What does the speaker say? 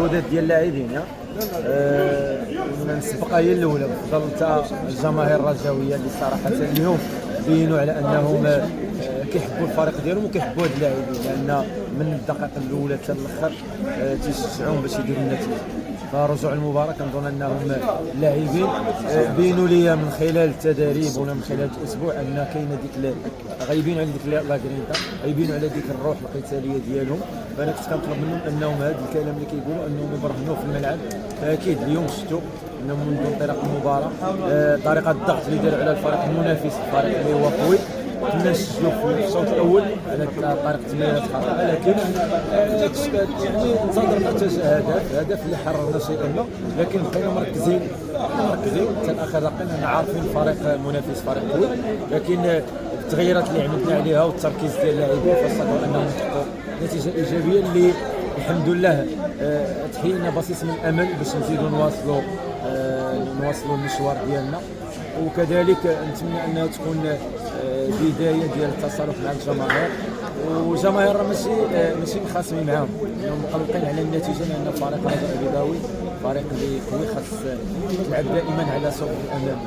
المجهودات ديال اللاعبين. السبقه هي الاولى بفضل تاع الجماهير الرجاويه اللي صراحه اليوم بينوا على انهم كيحبوا الفريق ديالهم وكيحبوا هاد اللاعبين، لان من الدقائق الاولى حتى الاخر تيشجعوهم باش يديروا النتيجه. فرجوع المباراه كنظن انهم اللاعبين بينوا لي من خلال التدريب ولا من خلال الاسبوع ان كاينه ديك غايبين على ديك لا غرينتا، غايبين على ديك الروح القتاليه ديالهم. فانا كنت كنطلب منهم انهم هذا الكلام اللي كيقولوا انهم يبرهنوه في الملعب. فاكيد اليوم شفتوا انهم منذ انطلاق المباراه طريقه الضغط اللي داروا على الفريق المنافس، الفريق اللي هو قوي، كنا نسجلوا في الشوط الاول على طريقه تمريرات خاطئه، لكن يعني انتظرنا هدف اللي حررنا شيئا ما، لكن بقينا مركزين حتى الاخر دقيقه عارفين الفريق المنافس فريق قوي، لكن التغييرات اللي عملنا عليها والتركيز ديال اللاعبين فاستطاعوا انهم يحققوا نتيجه ايجابيه اللي الحمد لله تحيي لنا بصيص من الامل باش نزيدوا نواصلوا المشوار ديالنا. وكذلك نتمنى انها تكون بدايه ديال التصالح مع الجماهير، والجماهير ماشي مخاصمين معاهم، انهم مقلقين على النتيجه، لان فريق الرجاء البيضاوي فريق اللي قوي خاص تلعب دائما على صوب الامام.